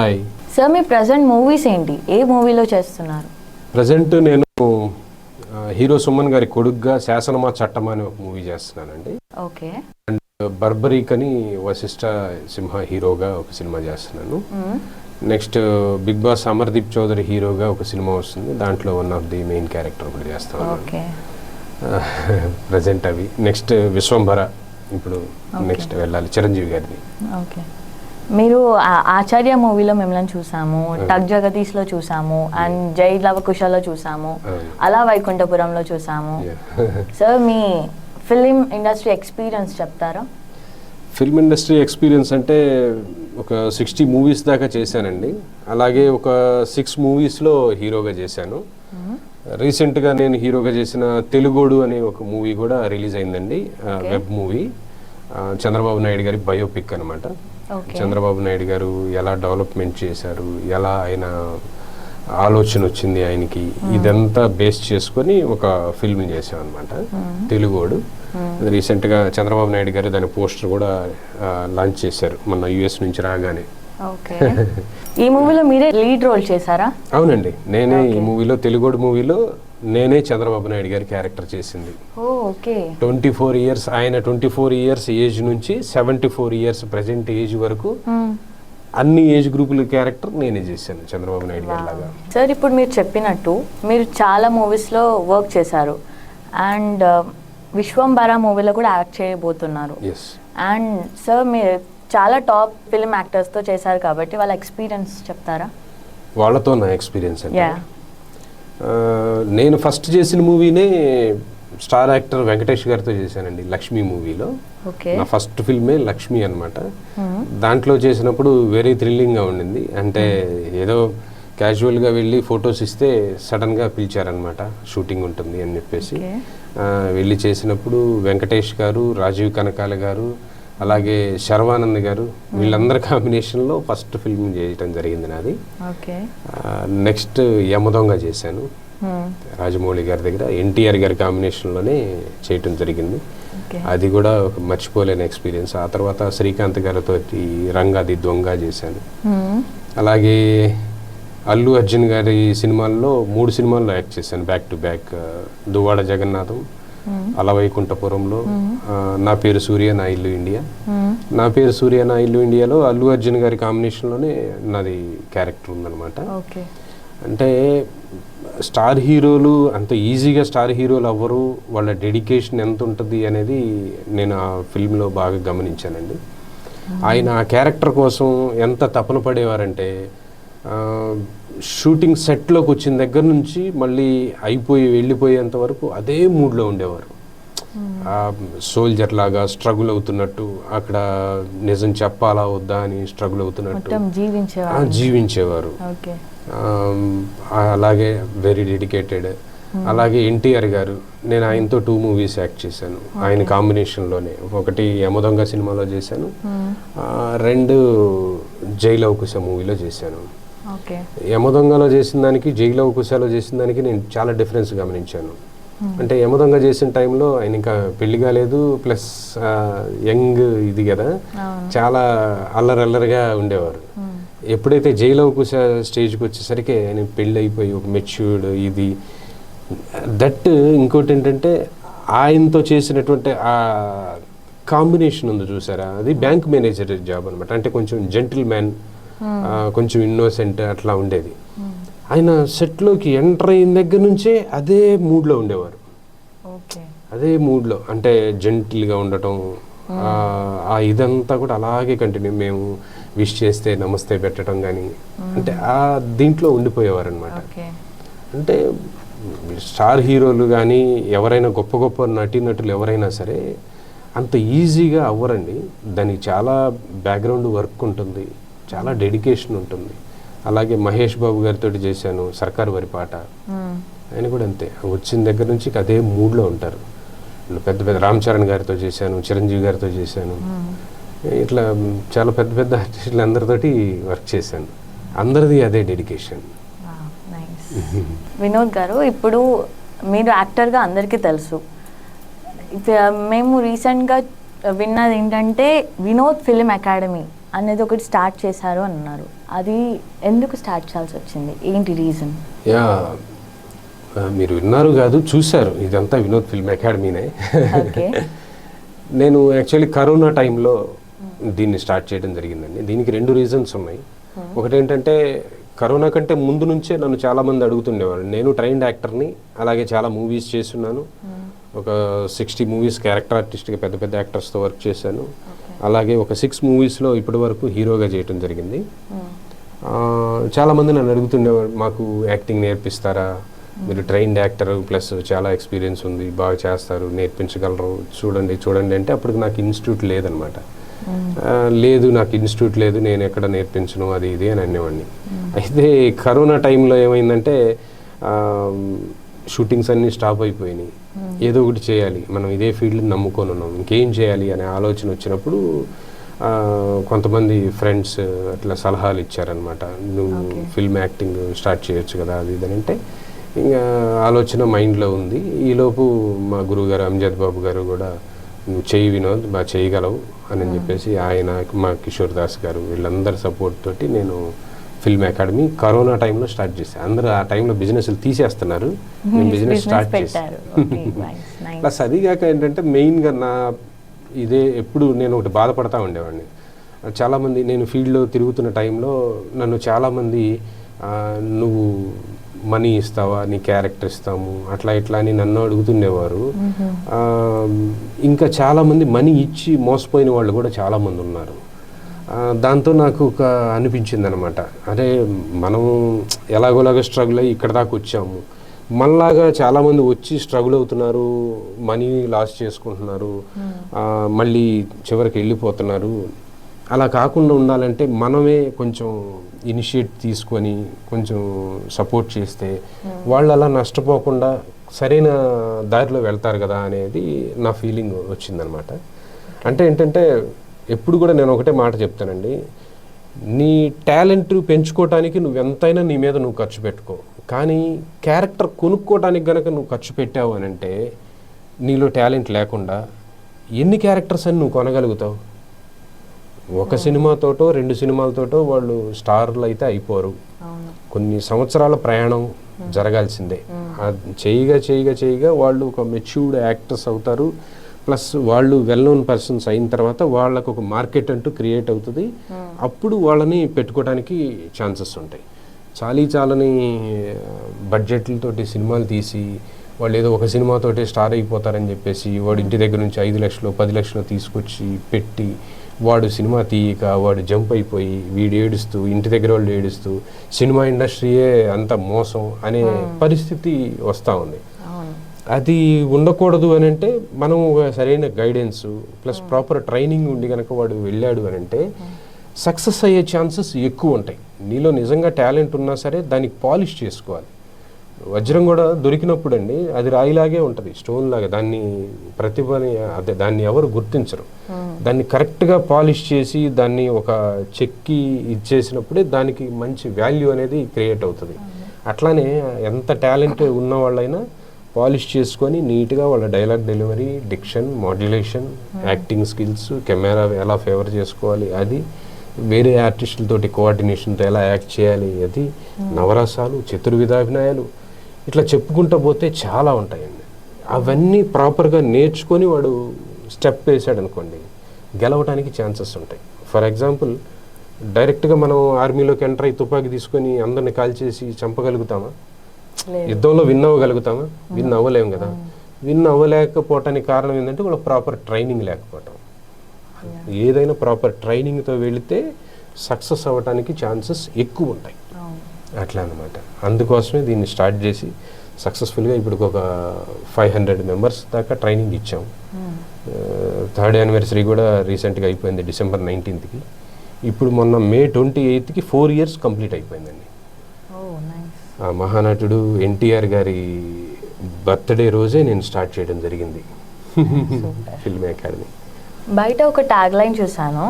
Hi sir, మీ present movies ఏంటి? ఏ మూవీలో చేస్తున్నారు? ప్రజెంట్ నేను హీరో సుమన్ గారి కొడుగ్గా శాసనమా చట్టమా అని ఒక మూవీ చేస్తున్నానండి. ఓకే. అండ్ బర్బరీక్ అని వశిష్ఠ సింహ హీరోగా ఒక సినిమా చేస్తున్నాను. Next Bigg Boss Amardeep Chowdary హీరోగా ఒక సినిమా వస్తుంది, దాంట్లో one of the main character ఒకటి చేస్తాను. ఓకే. ప్రజెంట్ అవి. నెక్స్ట్ విశ్వంభర ఇప్పుడు నెక్స్ట్ వెళ్ళాలి, చిరంజీవి గారిది. ఓకే. మీరు ఆచార్య మూవీలో మిమ్మల్ని చూసాము, టక్ జగదీష్లో చూసాము, అండ్ జై లవకుశలో చూసాము, అలా వైకుంఠపురంలో చూసాము. సార్, మీ ఫిలిం ఇండస్ట్రీ ఎక్స్పీరియన్స్ చెప్తారా? ఫిల్మ్ ఇండస్ట్రీ ఎక్స్పీరియన్స్ అంటే ఒక 60 మూవీస్ దాకా చేశానండి. అలాగే ఒక 6 మూవీస్లో హీరోగా చేశాను. రీసెంట్గా నేను హీరోగా చేసిన తెలుగోడు అనే ఒక మూవీ కూడా రిలీజ్ అయిందండి, వెబ్ మూవీ. చంద్రబాబు నాయుడు గారి బయోపిక్ అనమాట. చంద్రబాబు నాయుడు గారు ఎలా డెవలప్మెంట్ చేశారు, ఎలా ఆయన ఆలోచన వచ్చింది ఆయనకి, ఇదంతా బేస్ చేసుకొని ఒక ఫిల్మ్ చేసాం అనమాట, తెలుగోడు. రీసెంట్గా చంద్రబాబు నాయుడు గారు దాని పోస్టర్ కూడా లాంచ్ చేశారు మొన్న US నుంచి రాగానే. ఈ మూవీలో మీరే లీడ్ రోల్ చేశారా? అవునండి, నేనే ఈ మూవీలో, తెలుగోడు మూవీలో నేనే చంద్రబాబు నాయుడు గారి క్యారెక్టర్ చేసింది. 24 ఇయర్స్, ఆయన 24 ఇయర్స్ ఏజ్ నుంచి 74 ఇయర్స్ ప్రజెంట్ ఏజ్ వరకు అన్ని ఏజ్ గ్రూపుల క్యారెక్టర్ నేనే చేశాను చంద్రబాబు నాయుడు గారి లాగా. సార్, ఇప్పుడు మీరు చెప్పినట్టు మీరు చాలా మూవీస్లో వర్క్ చేశారు, అండ్ విశ్వంభర మూవీలో కూడా యాక్ట్ చేయబోతున్నారు. అండ్ సార్, మీరు చాలా టాప్ ఫిల్మ్ యాక్టర్స్తో చేశారు కాబట్టి వాళ్ళ ఎక్స్పీరియన్స్ చెప్తారా? వాళ్ళతో నా ఎక్స్పీరియన్స్ అంటే, నేను ఫస్ట్ చేసిన మూవీనే స్టార్ యాక్టర్ వెంకటేష్ గారితో చేశానండి, లక్ష్మి మూవీలో. నా ఫస్ట్ ఫిల్మే లక్ష్మి అనమాట. దాంట్లో చేసినప్పుడు వెరీ థ్రిల్లింగ్గా ఉండింది. అంటే ఏదో క్యాజువల్గా వెళ్ళి ఫొటోస్ ఇస్తే సడన్గా పిలిచారనమాట, షూటింగ్ ఉంటుంది అని చెప్పేసి వెళ్ళి చేసినప్పుడు వెంకటేష్ గారు, రాజీవ్ కనకాల గారు, అలాగే శర్వానంద్ గారు, వీళ్ళందరి కాంబినేషన్లో ఫస్ట్ ఫిల్మ్ చేయటం జరిగింది నాది. నెక్స్ట్ యమదొంగ చేశాను రాజమౌళి గారి దగ్గర, NTR గారి కాంబినేషన్లోనే చేయటం జరిగింది. అది కూడా ఒక మర్చిపోలేని ఎక్స్పీరియన్స్. ఆ తర్వాత శ్రీకాంత్ గారితో రంగాది దొంగ చేశాను. అలాగే అల్లు అర్జున్ గారి సినిమాల్లో 3 సినిమాల్లో యాక్ట్ చేశాను back to back. Duvvada Jagannatham, అల వైకుంఠపురంలో, నా పేరు సూర్య నా ఇల్లు ఇండియా. నా పేరు సూర్య నా ఇల్లు ఇండియాలో అల్లు అర్జున్ గారి కాంబినేషన్లోనే నాది క్యారెక్టర్ ఉందన్నమాట. అంటే స్టార్ హీరోలు అంత ఈజీగా స్టార్ హీరోలు అవ్వరు, వాళ్ళ డెడికేషన్ ఎంత ఉంటుంది అనేది నేను ఆ ఫిల్మ్లో బాగా గమనించానండి. ఆయన ఆ క్యారెక్టర్ కోసం ఎంత తపన పడేవారంటే, షూటింగ్ సెట్లోకి వచ్చిన దగ్గర నుంచి మళ్ళీ వెళ్ళిపోయేంత వరకు అదే మూడ్లో ఉండేవారు. సోల్జర్ లాగా స్ట్రగుల్ అవుతున్నట్టు, అక్కడ నిజం చెప్పాలా వద్దా అని స్ట్రగుల్ అవుతున్నట్టు జీవించేవారు. అలాగే వెరీ డెడికేటెడ్. అలాగే NTR గారు, నేను ఆయనతో 2 మూవీస్ యాక్ట్ చేశాను ఆయన కాంబినేషన్లోనే. ఒకటి యమదొంగ సినిమాలో చేశాను, 2 జై లవకుశ మూవీలో చేశాను. యమదొంగలో చేసిన దానికి, జై లవకుశలో చేసిన దానికి నేను చాలా డిఫరెన్స్ గమనించాను. అంటే యమదొంగ చేసిన టైంలో ఆయన ఇంకా పెళ్లి కాలేదు, ప్లస్ యంగ్ ఇది కదా, చాలా అల్లరల్లరిగా ఉండేవారు. ఎప్పుడైతే జై లవకుశ స్టేజ్కి వచ్చేసరికి ఆయన పెళ్ళి అయిపోయి ఒక మెచ్యూర్డ్ ఇది దట్. ఇంకోటి ఏంటంటే ఆయనతో చేసినటువంటి ఆ కాంబినేషన్ ఉంది చూసారా, అది బ్యాంక్ మేనేజర్ జాబ్ అనమాట. అంటే కొంచెం జెంటిల్ మ్యాన్, కొంచెం ఇన్నోసెంట్ అట్లా ఉండేది. ఆయన సెట్లోకి ఎంటర్ అయిన దగ్గర నుంచే అదే మూడ్లో ఉండేవారు. అదే మూడ్లో అంటే జెంటిల్గా ఉండటం, ఆ ఇదంతా కూడా అలాగే కంటిన్యూ. మేము విష్ చేస్తే నమస్తే పెట్టడం కానీ, అంటే ఆ దీంట్లో ఉండిపోయేవారు అనమాట. అంటే స్టార్ హీరోలు కానీ ఎవరైనా గొప్ప గొప్ప నటీనటులు ఎవరైనా సరే అంత ఈజీగా అవ్వరండి. దానికి చాలా బ్యాక్గ్రౌండ్ వర్క్ ఉంటుంది, చాలా డెడికేషన్ ఉంటుంది. అలాగే మహేష్ బాబు గారితో చేశాను సర్కారు వారి పాట, ఆయన కూడా అంతే, వచ్చిన దగ్గర నుంచి అదే మూడ్లో ఉంటారు. పెద్ద పెద్ద రామ్ చరణ్ గారితో చేశాను, చిరంజీవి గారితో చేశాను, ఇట్లా చాలా పెద్ద పెద్ద ఆర్టిస్టులు అందరితోటి వర్క్ చేశాను. అందరిది అదే డెడికేషన్. వినోద్ గారు, ఇప్పుడు మీరు యాక్టర్గా అందరికీ తెలుసు. మేము రీసెంట్గా విన్నది ఏంటంటే వినోద్ ఫిలిం అకాడమీ అనేది ఒకటి స్టార్ట్ చేశారు అన్నారు. అది ఎందుకు స్టార్ట్ చేయాల్సి వచ్చింది, ఏంటి రీజన్? యా, మీరు విన్నారు కాదు, చూశారు, ఇదంతా వినోద్ ఫిల్మ్ అకాడమీనే. ఓకే. నేను యాక్చువల్లీ కరోనా టైంలో దీన్ని స్టార్ట్ చేయడం జరిగిందండి. దీనికి 2 రీజన్స్ ఉన్నాయి. ఒకటి ఏంటంటే కరోనా కంటే ముందు నుంచే నన్ను చాలామంది అడుగుతుండేవారు. నేను ట్రైన్డ్ యాక్టర్ని, అలాగే చాలా మూవీస్ చేస్తున్నాను. ఒక 60 మూవీస్ క్యారెక్టర్ ఆర్టిస్ట్గా పెద్ద పెద్ద యాక్టర్స్తో వర్క్ చేశాను. అలాగే ఒక 6 మూవీస్లో ఇప్పటి వరకు హీరోగా చేయటం జరిగింది. చాలామంది నన్ను అడుగుతుండేవారు, మాకు యాక్టింగ్ నేర్పిస్తారా, మీరు ట్రైన్డ్ యాక్టర్ ప్లస్ చాలా ఎక్స్పీరియన్స్ ఉంది, బాగా చేస్తారు, నేర్పించగలరు, చూడండి అంటే అప్పటికి నాకు ఇన్స్టిట్యూట్ లేదనమాట. లేదు, నాకు ఇన్స్టిట్యూట్ లేదు, నేను ఎక్కడ నేర్పించను, అది ఇది అని అనేవాడిని. అయితే కరోనా టైంలో ఏమైందంటే షూటింగ్స్ అన్నీ స్టాప్ అయిపోయినాయి. ఏదో ఒకటి చేయాలి, మనం ఇదే ఫీల్డ్ని నమ్ముకొని ఉన్నాం, ఇంకేం చేయాలి అనే ఆలోచన వచ్చినప్పుడు కొంతమంది ఫ్రెండ్స్ అట్లా సలహాలు ఇచ్చారనమాట. నువ్వు ఫిల్మ్ యాక్టింగ్ స్టార్ట్ చేయొచ్చు కదా, అది ఇది అంటే ఇంకా ఆలోచన మైండ్లో ఉంది. ఈలోపు మా గురువుగారు అంజద్ బాబు గారు కూడా నువ్వు చెయ్యి వినోద్, బాగా చేయగలవు అని చెప్పేసి ఆయన, మా కిషోర్ దాస్ గారు, వీళ్ళందరి సపోర్ట్ తోటి నేను ఫిల్మ్ అకాడమీ కరోనా టైంలో స్టార్ట్ చేశాను. అందరూ ఆ టైంలో బిజినెస్లు తీసేస్తున్నారు, నేను బిజినెస్ స్టార్ట్ చేశాను. ప్లస్ అదిగాక ఏంటంటే మెయిన్గా నా ఇదే ఎప్పుడు నేను ఒకటి బాధపడతా ఉండేవాడిని. చాలామంది నేను ఫీల్డ్లో తిరుగుతున్న టైంలో నన్ను చాలామంది నువ్వు మనీ ఇస్తావా, నీ క్యారెక్టర్ ఇస్తాము, అట్లా ఇట్లా అని నన్ను అడుగుతుండేవారు. ఇంకా చాలామంది మనీ ఇచ్చి మోసపోయిన వాళ్ళు కూడా చాలామంది ఉన్నారు. దాంతో నాకు ఒక అనిపించింది అనమాట, అరే మనం ఎలాగోలాగా స్ట్రగుల్ అయ్యి ఇక్కడ దాకా వచ్చాము, మనలాగా చాలామంది వచ్చి స్ట్రగుల్ అవుతున్నారు, మనీ లాస్ చేసుకుంటున్నారు, మళ్ళీ చివరికి వెళ్ళిపోతున్నారు. అలా కాకుండా ఉండాలంటే మనమే కొంచెం ఇనిషియేట్ తీసుకొని కొంచెం సపోర్ట్ చేస్తే వాళ్ళు అలా నష్టపోకుండా సరైన దారిలో వెళ్తారు కదా అనేది నా ఫీలింగ్ వచ్చిందనమాట. అంటే ఏంటంటే ఎప్పుడు కూడా నేను ఒకటే మాట చెప్తానండి, నీ టాలెంట్ పెంచుకోవటానికి నువ్వు ఎంతైనా నీ మీద నువ్వు ఖర్చు పెట్టుకో, కానీ క్యారెక్టర్ కొనుక్కోవటానికి కనుక నువ్వు ఖర్చు పెట్టావు అని అంటే నీలో టాలెంట్ లేకుండా ఎన్ని క్యారెక్టర్స్ అని నువ్వు కొనగలుగుతావు? ఒక సినిమాతోటో 2 సినిమాలతోటో వాళ్ళు స్టార్లు అయితే అయిపోరు. కొన్ని సంవత్సరాల ప్రయాణం జరగాల్సిందే. చేయగా వాళ్ళు ఒక మెచ్యూర్డ్ యాక్టర్స్ అవుతారు. ప్లస్ వాళ్ళు వెల్ నోన్ పర్సన్స్ అయిన తర్వాత వాళ్ళకు ఒక మార్కెట్ అంటూ క్రియేట్ అవుతుంది. అప్పుడు వాళ్ళని పెట్టుకోవడానికి ఛాన్సెస్ ఉంటాయి. చాలని బడ్జెట్లతోటి సినిమాలు తీసి వాళ్ళు ఏదో ఒక సినిమాతోటి స్టార్ అయిపోతారని చెప్పేసి వాడు ఇంటి దగ్గర నుంచి 5 లక్షలు 10 లక్షలు తీసుకొచ్చి పెట్టి వాడు సినిమా తీయక వాడు జంప్ అయిపోయి వీడు ఏడుస్తూ, ఇంటి దగ్గర వాళ్ళు ఏడుస్తూ, సినిమా ఇండస్ట్రీయే అంత మోసం అనే పరిస్థితి వస్తూ ఉంది. అది ఉండకూడదు అని అంటే మనం సరైన గైడెన్స్ ప్లస్ ప్రాపర్ ట్రైనింగ్ ఉండి కనుక వాడు వెళ్ళాడు అని అంటే సక్సెస్ అయ్యే ఛాన్సెస్ ఎక్కువ ఉంటాయి. నీలో నిజంగా టాలెంట్ ఉన్నా సరే దానికి పాలిష్ చేసుకోవాలి. వజ్రం కూడా దొరికినప్పుడు అండి అది రాయిలాగే ఉంటుంది, స్టోన్ లాగా. దాన్ని ప్రతిభని అదే దాన్ని ఎవరు గుర్తించరు. దాన్ని కరెక్ట్గా పాలిష్ చేసి దాన్ని ఒక చెక్కి ఇచ్చేసినప్పుడే దానికి మంచి వాల్యూ అనేది క్రియేట్ అవుతుంది. అట్లానే ఎంత టాలెంట్ ఉన్న వాళ్ళైనా పాలిష్ చేసుకొని నీట్గా వాళ్ళ dialogue delivery, diction, modulation, acting skills, camera ఎలా ఫేవర్ చేసుకోవాలి, అది వేరే ఆర్టిస్టులతోటి కోఆర్డినేషన్తో ఎలా యాక్ట్ చేయాలి, అది నవరసాలు, చతుర్విధాభినయాలు, ఇట్లా చెప్పుకుంటూ పోతే చాలా ఉంటాయండి. అవన్నీ ప్రాపర్గా నేర్చుకొని వాడు స్టెప్ వేసాడు అనుకోండి, గెలవడానికి ఛాన్సెస్ ఉంటాయి. ఫర్ ఎగ్జాంపుల్ డైరెక్ట్గా మనం ఆర్మీలోకి ఎంటర్ అయ్యి తుపాకీ తీసుకొని అందరిని కాల్చేసి చంపగలుగుతామా? యుద్ధంలో విన్ అవ్వగలుగుతామా? విన్ అవ్వలేము కదా. విన్ అవ్వలేకపోవటానికి కారణం ఏంటంటే వాళ్ళ ప్రాపర్ ట్రైనింగ్ లేకపోవటం. ఏదైనా ప్రాపర్ ట్రైనింగ్తో వెళితే సక్సెస్ అవ్వటానికి ఛాన్సెస్ ఎక్కువ ఉంటాయి. అట్లా అనమాట. అందుకోసమే దీన్ని స్టార్ట్ చేసి సక్సెస్ఫుల్గా ఇప్పుడు ఒక 500 మెంబర్స్ దాకా ట్రైనింగ్ ఇచ్చాము. 3rd యానివర్సరీ కూడా రీసెంట్గా అయిపోయింది December 19th. ఇప్పుడు మొన్న May 28th 4 years కంప్లీట్ అయిపోయిందండి. ఆ మహానటుడు ఎన్టీఆర్ గారి బర్త్డే రోజే నేను స్టార్ట్ చేయడం జరిగింది ఫిల్మ్ అకాడమీ. బయట ఒక ట్యాగ్ లైన్ చూసాను,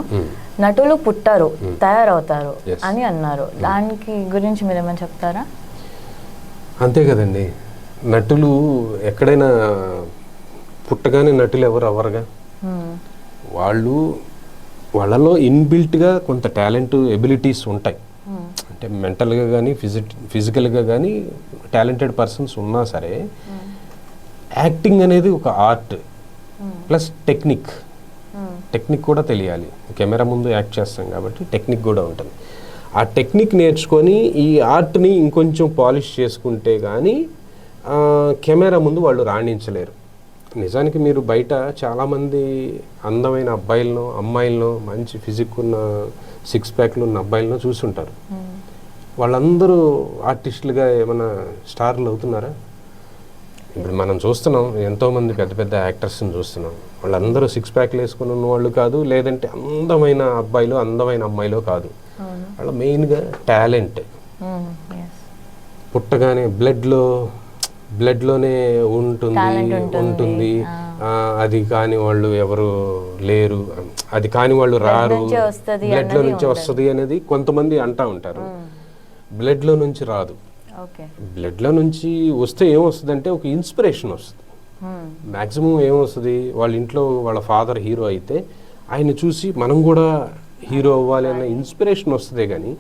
నటులు పుట్టరు తయారవుతారు అని అన్నారు. దానికి గురించి మీరు ఏమైనా చెప్తారా? అంతే కదండి, నటులు ఎక్కడైనా పుట్టగానే నటులు ఎవరు అవ్వరుగా. వాళ్ళు వాళ్ళలో ఇన్బిల్ట్గా కొంత టాలెంట్ ఎబిలిటీస్ ఉంటాయి. అంటే మెంటల్గా కానీ ఫిజికల్గా కానీ టాలెంటెడ్ పర్సన్స్ ఉన్నా సరే యాక్టింగ్ అనేది ఒక ఆర్ట్ ప్లస్ టెక్నిక్ కూడా తెలియాలి. కెమెరా ముందు యాక్ట్ చేస్తాం కాబట్టి టెక్నిక్ కూడా ఉంటుంది. ఆ టెక్నిక్ నేర్చుకొని ఈ ఆర్ట్ని ఇంకొంచెం పాలిష్ చేసుకుంటే కానీ కెమెరా ముందు వాళ్ళు రాణించలేరు. నిజానికి మీరు బయట చాలామంది అందమైన అబ్బాయిలను అమ్మాయిలను మంచి ఫిజిక్ ఉన్న 6 ప్యాక్లు ఉన్న అబ్బాయిలను చూసుంటారు. వాళ్ళందరూ ఆర్టిస్టులుగా ఏమైనా స్టార్లు అవుతున్నారా? ఇప్పుడు మనం చూస్తున్నాం, ఎంతోమంది పెద్ద పెద్ద యాక్టర్స్ని చూస్తున్నాం. వాళ్ళందరూ 6 ప్యాక్లు వేసుకుని ఉన్న వాళ్ళు కాదు, లేదంటే అందమైన అబ్బాయిలు అందమైన అమ్మాయిలు కాదు. వాళ్ళ మెయిన్గా టాలెంట్ పుట్టగానే బ్లడ్లోనే ఉంటుంది. అది కాని వాళ్ళు ఎవరు లేరు, అది కాని వాళ్ళు రారు, బ్లడ్లో నుంచి వస్తుంది అనేది కొంతమంది అంటూ ఉంటారు. బ్లడ్లో నుంచి రాదు. బ్లడ్లో నుంచి వస్తే ఏమొస్తుంది అంటే ఒక ఇన్స్పిరేషన్ వస్తుంది. మ్యాక్సిమం ఏమొస్తుంది, వాళ్ళ ఇంట్లో వాళ్ళ ఫాదర్ హీరో అయితే ఆయన చూసి మనం కూడా హీరో అవ్వాలి అన్న ఇన్స్పిరేషన్ వస్తుంది. కానీ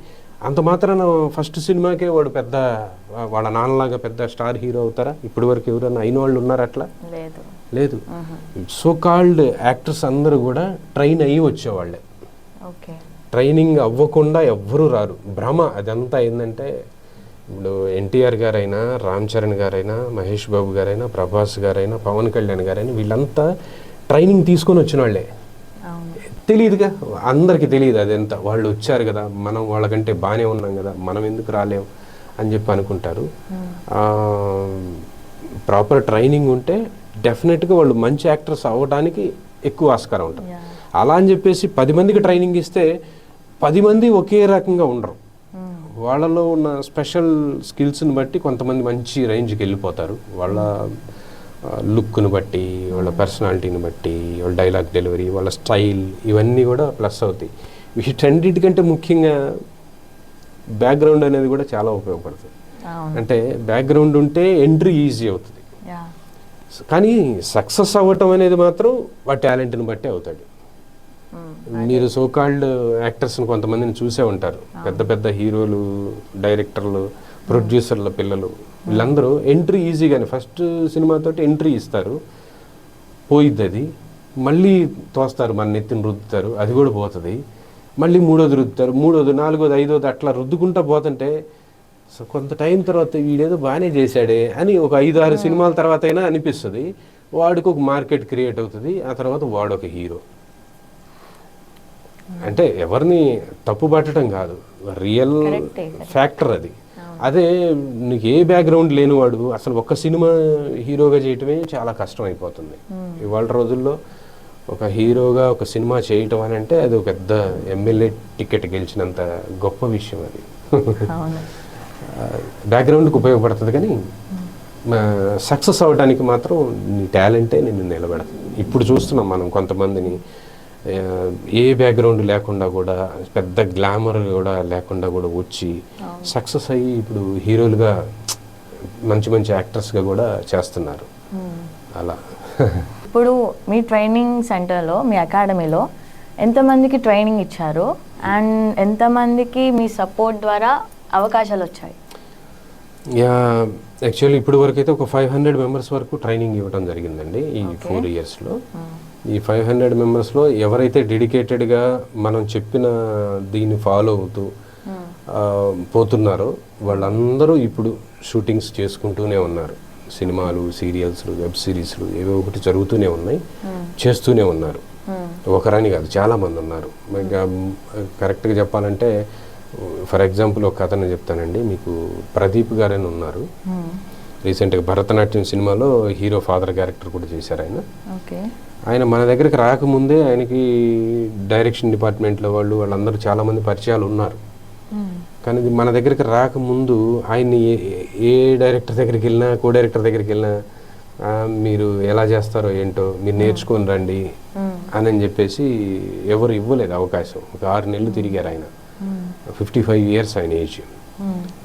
అంత మాత్రాన ఫస్ట్ సినిమాకే వాడు పెద్ద వాళ్ళ నాన్నలాగా పెద్ద స్టార్ హీరో అవుతారా? ఇప్పటి వరకు ఎవరైనా అయిన వాళ్ళు ఉన్నారు అట్లా? లేదు. సో కాల్డ్ యాక్టర్స్ అందరూ కూడా ట్రైన్ అయ్యి వచ్చేవాళ్ళే. ట్రైనింగ్ అవ్వకుండా ఎవ్వరూ రారు. భ్రమ అదంతా ఏంటంటే, ఇప్పుడు ఎన్టీఆర్ గారైనా, రామ్ చరణ్ గారైనా, మహేష్ బాబు గారైనా, ప్రభాస్ గారైనా, పవన్ కళ్యాణ్ గారైనా వీళ్ళంతా ట్రైనింగ్ తీసుకొని వచ్చిన వాళ్ళే. తెలియదుగా, అందరికీ తెలియదు అదంతా. వాళ్ళు వచ్చారు కదా, మనం వాళ్ళకంటే బాగానే ఉన్నాం కదా, మనం ఎందుకు రాలేం అని చెప్పి అనుకుంటారు. ప్రాపర్ ట్రైనింగ్ ఉంటే డెఫినెట్గా వాళ్ళు మంచి యాక్టర్స్ అవ్వడానికి ఎక్కువ ఆస్కారం ఉంటుంది. అలా అని చెప్పేసి 10 మందికి ట్రైనింగ్ ఇస్తే 10 మంది ఒకే రకంగా ఉండరు. వాళ్ళలో ఉన్న స్పెషల్ స్కిల్స్ని బట్టి కొంతమంది మంచి రేంజ్కి వెళ్ళిపోతారు. వాళ్ళ లుక్ను బట్టి, వాళ్ళ పర్సనాలిటీని బట్టి, వాళ్ళ డైలాగ్ డెలివరీ, వాళ్ళ స్టైల్, ఇవన్నీ కూడా ప్లస్ అవుతాయి. వీటన్నిటికంటే ముఖ్యంగా బ్యాక్గ్రౌండ్ అనేది కూడా చాలా ఉపయోగపడుతుంది. అంటే బ్యాక్గ్రౌండ్ ఉంటే ఎంట్రీ ఈజీ అవుతుంది. కానీ సక్సెస్ అవ్వటం అనేది మాత్రం వాడి టాలెంట్ని బట్టి అవుతాడు. మీరు సోకాల్డ్ యాక్టర్స్ని కొంతమందిని చూసే ఉంటారు. పెద్ద పెద్ద హీరోలు, డైరెక్టర్లు, ప్రొడ్యూసర్ల పిల్లలు, వీళ్ళందరూ ఎంట్రీ ఈజీగానే ఫస్ట్ సినిమాతోటి ఎంట్రీ ఇస్తారు, పోయిద్ది. అది మళ్ళీ తోస్తారు, మన నెత్తిని రుద్దుతారు, అది కూడా పోతుంది. మళ్ళీ 3వది రుద్దుతారు, 3వది, 4వది, 5వది అట్లా రుద్దుకుంటా పోతుంటే కొంత టైం తర్వాత వీడేదో బాగానే చేశాడే అని ఒక 5-6 సినిమాల తర్వాత అయినా అనిపిస్తుంది. వాడికి ఒక మార్కెట్ క్రియేట్ అవుతుంది. ఆ తర్వాత వాడు ఒక హీరో. అంటే ఎవరిని తప్పు పట్టడం కాదు, రియల్ ఫ్యాక్టర్ అది. అదే నీకు ఏ బ్యాక్గ్రౌండ్ లేనివాడు అసలు ఒక్క సినిమా హీరోగా చేయటమే చాలా కష్టం అయిపోతుంది. ఇవాళ రోజుల్లో ఒక హీరోగా ఒక సినిమా చేయటం అని అంటే అది ఒక పెద్ద ఎమ్మెల్యే టికెట్ గెలిచినంత గొప్ప విషయం అది. బ్యాక్గ్రౌండ్కి ఉపయోగపడుతుంది, కానీ సక్సెస్ అవ్వడానికి మాత్రం నీ టాలెంటే నిన్ను నిలబెడుతుంది. ఇప్పుడు చూస్తున్నాం మనం కొంతమందిని ఏ బ్యాక్గ్రౌండ్ లేకుండా కూడా, పెద్ద గ్లామర్ కూడా లేకుండా కూడా వచ్చి సక్సెస్ అయ్యి ఇప్పుడు హీరోలుగా మంచి మంచి యాక్టర్స్గా కూడా చేస్తున్నారు. అలా ఇప్పుడు మీ ట్రైనింగ్ సెంటర్లో, మీ అకాడమీలో ఎంతమందికి ట్రైనింగ్ ఇచ్చారు అండ్ ఎంతమందికి మీ సపోర్ట్ ద్వారా అవకాశాలు వచ్చాయి? యాక్చువల్లీ ఇప్పుడు వరకు అయితే ఒక 500 మెంబర్స్ వరకు ట్రైనింగ్ ఇవ్వడం జరిగిందండి ఈ 4 ఇయర్స్లో. ఈ 500 మెంబర్స్లో ఎవరైతే డెడికేటెడ్గా మనం చెప్పిన దీన్ని ఫాలో అవుతూ పోతున్నారో వాళ్ళందరూ ఇప్పుడు షూటింగ్స్ చేసుకుంటూనే ఉన్నారు. సినిమాలు, సీరియల్స్లు, వెబ్ సిరీస్లు ఏవో ఒకటి జరుగుతూనే ఉన్నాయి, చేస్తూనే ఉన్నారు. ఒకరని కాదు, చాలామంది ఉన్నారు. కరెక్ట్గా చెప్పాలంటే ఫర్ ఎగ్జాంపుల్ ఒక కథను చెప్తానండి మీకు. ప్రదీప్ గారని ఉన్నారు, రీసెంట్గా భరతనాట్యం సినిమాలో హీరో ఫాదర్ క్యారెక్టర్ కూడా చేశారు ఆయన. ఆయన మన దగ్గరికి రాకముందే ఆయనకి డైరెక్షన్ డిపార్ట్మెంట్లో వాళ్ళందరూ చాలామంది పరిచయాలు ఉన్నారు. కానీ మన దగ్గరికి రాకముందు ఆయన్ని ఏ డైరెక్టర్ దగ్గరికి వెళ్ళినా, కో డైరెక్టర్ దగ్గరికి వెళ్ళినా మీరు ఎలా చేస్తారో ఏంటో మీరు నేర్చుకొని రండి అని చెప్పేసి ఎవరు ఇవ్వలేదు అవకాశం. ఒక 6 నెలలు తిరిగారు ఆయన. 55 ఇయర్స్ ఆయన ఏజ్.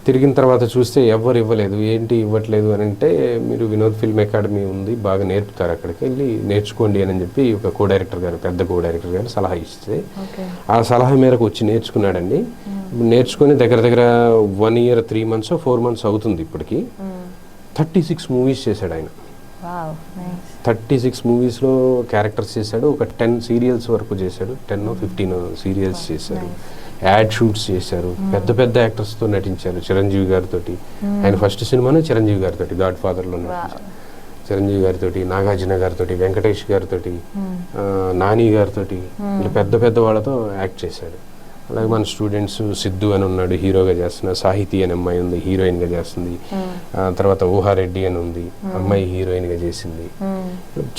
తిరిగిన తర్వాత చూస్తే ఎవరు ఇవ్వలేదు, ఏంటి ఇవ్వట్లేదు అని అంటే, మీరు వినోద్ ఫిల్మ్ అకాడమీ ఉంది, బాగా నేర్పుతారు, అక్కడికి వెళ్ళి నేర్చుకోండి అని చెప్పి ఒక కో డైరెక్టర్ గారు, పెద్ద కో డైరెక్టర్ గారు సలహా ఇస్తే ఆ సలహా మేరకు వచ్చి నేర్చుకున్నాడండి. నేర్చుకుని దగ్గర దగ్గర 1 year 3 months 4 months అవుతుంది ఇప్పటికి. 36 movies చేశాడు ఆయన. 36 మూవీస్లో క్యారెక్టర్స్ చేశాడు. ఒక 10 సీరియల్స్ వరకు చేశాడు, 10-15 సీరియల్స్ చేశారు. యాడ్ షూట్స్ చేశారు. పెద్ద పెద్ద యాక్టర్స్తో నటించారు. చిరంజీవి గారితో, ఆయన ఫస్ట్ సినిమానే చిరంజీవి గారితో, గాడ్ ఫాదర్లో నటించారు. చిరంజీవి గారితో, నాగార్జున గారితో, వెంకటేష్ గారితో, నాని గారితో, ఇలా పెద్ద పెద్ద వాళ్ళతో యాక్ట్ చేశాడు. అలాగే మన స్టూడెంట్స్ సిద్ధు అని ఉన్నాడు, హీరోగా చేస్తున్నారు. సాహితీ అని అమ్మాయి ఉంది, హీరోయిన్గా చేస్తుంది. తర్వాత ఊహారెడ్డి అని ఉంది, అమ్మాయి హీరోయిన్గా చేసింది.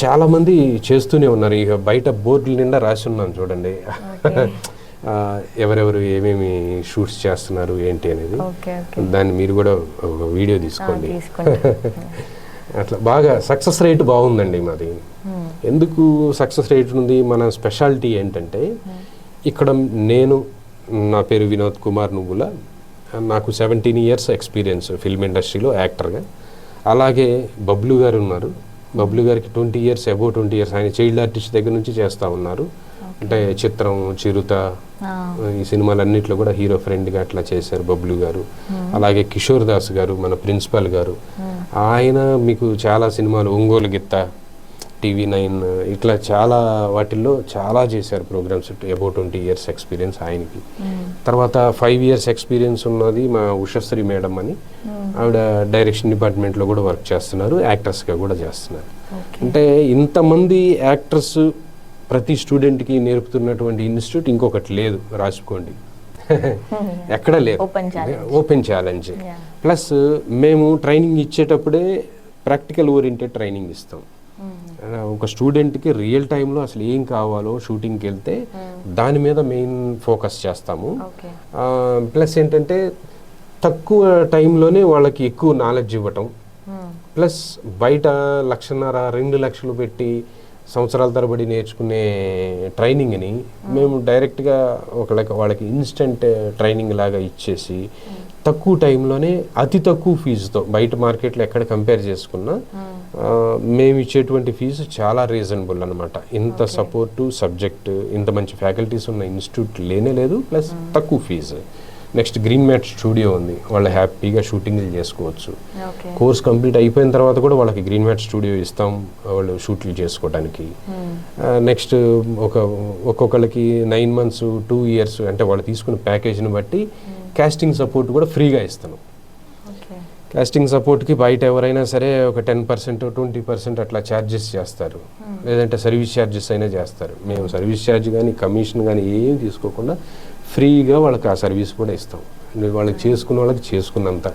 చాలా మంది చేస్తూనే ఉన్నారు. ఇక బయట బోర్డుల నిండా రాసి ఉన్నాను చూడండి, ఎవరెవరు ఏమేమి షూట్స్ చేస్తున్నారు ఏంటి అనేది. దాన్ని మీరు కూడా ఒక వీడియో తీసుకోండి. అట్లా బాగా సక్సెస్ రేట్ బాగుందండి మాది. ఎందుకు సక్సెస్ రేట్ ఉంది? మన స్పెషాలిటీ ఏంటంటే, ఇక్కడ నా పేరు వినోద్ కుమార్ నువ్వుల, నాకు 17 years ఎక్స్పీరియన్స్ ఫిల్మ్ ఇండస్ట్రీలో యాక్టర్గా. అలాగే బబ్లు గారు ఉన్నారు, బబ్లు గారికి 20 years, అబౌవ్ 20 years, ఆయన చైల్డ్ ఆర్టిస్ట్ దగ్గర నుంచి చేస్తూ ఉన్నారు. అంటే చిత్రం, చిరుత, ఈ సినిమాలన్నింటిలో కూడా హీరో ఫ్రెండ్గా అట్లా చేశారు బబ్లు గారు. అలాగే కిషోర్ దాస్ గారు, మన ప్రిన్సిపల్ గారు, ఆయన మీకు చాలా సినిమాలు, ఒంగోలు గిత్త, TV9, ఇట్లా చాలా వాటిల్లో చాలా చేశారు ప్రోగ్రామ్స్. అబౌవ్ 20 years ఎక్స్పీరియన్స్ ఆయనకి. తర్వాత 5 years ఎక్స్పీరియన్స్ ఉన్నది మా ఉషశ్రీ మేడం అని, ఆవిడ డైరెక్షన్ డిపార్ట్మెంట్లో కూడా వర్క్ చేస్తున్నారు, యాక్టర్స్గా కూడా చేస్తున్నారు. అంటే ఇంతమంది యాక్టర్స్ ప్రతి స్టూడెంట్కి నేర్పుతున్నటువంటి ఇన్స్టిట్యూట్ ఇంకొకటి లేదు, రాసుకోండి. ఎక్కడ లేదు. Open challenge. ప్లస్ మేము ట్రైనింగ్ ఇచ్చేటప్పుడే ప్రాక్టికల్ ఓరియంటెడ్ ట్రైనింగ్ ఇస్తాం. ఒక స్టూడెంట్కి రియల్ టైంలో అసలు ఏం కావాలో షూటింగ్కి వెళ్తే దాని మీద మెయిన్ ఫోకస్ చేస్తాము. ప్లస్ ఏంటంటే తక్కువ టైంలోనే వాళ్ళకి ఎక్కువ నాలెడ్జ్ ఇవ్వటం. ప్లస్ బయట 1,50,000 2 లక్షలు పెట్టి సంవత్సరాల తరబడి నేర్చుకునే ట్రైనింగ్ని మేము డైరెక్ట్గా వాళ్ళకి ఇన్స్టెంట్ ట్రైనింగ్ లాగా ఇచ్చేసి తక్కువ టైంలోనే అతి తక్కువ ఫీజుతో, బయట మార్కెట్లో ఎక్కడ కంపేర్ చేసుకున్నా మేము ఇచ్చేటువంటి ఫీజు చాలా రీజనబుల్ అనమాట. ఇంత సపోర్టు, సబ్జెక్ట్, ఇంత మంచి ఫ్యాకల్టీస్ ఉన్న ఇన్స్టిట్యూట్ లేనే లేదు. ప్లస్ తక్కువ fee. Next green matte studio ఉంది, వాళ్ళు హ్యాపీగా షూటింగ్లు చేసుకోవచ్చు. కోర్స్ కంప్లీట్ అయిపోయిన తర్వాత కూడా వాళ్ళకి గ్రీన్ మ్యాట్ స్టూడియో ఇస్తాం, వాళ్ళు షూట్లు చేసుకోవడానికి. నెక్స్ట్ ఒక్కొక్కరికి 9 months 2 years, అంటే వాళ్ళు తీసుకున్న ప్యాకేజ్ని బట్టి కాస్టింగ్ సపోర్ట్ కూడా ఫ్రీగా ఇస్తాను. కాస్టింగ్ సపోర్ట్కి బయట ఎవరైనా సరే ఒక 10% 20% అట్లా ఛార్జెస్ చేస్తారు, లేదంటే సర్వీస్ ఛార్జెస్ అయినా చేస్తారు. మేము సర్వీస్ ఛార్జ్ కానీ కమిషన్ కానీ ఏం తీసుకోకుండా ఫ్రీగా వాళ్ళకి ఆ సర్వీస్ కూడా ఇస్తాం. వాళ్ళకి చేసుకున్న వాళ్ళకి చేసుకున్నంత.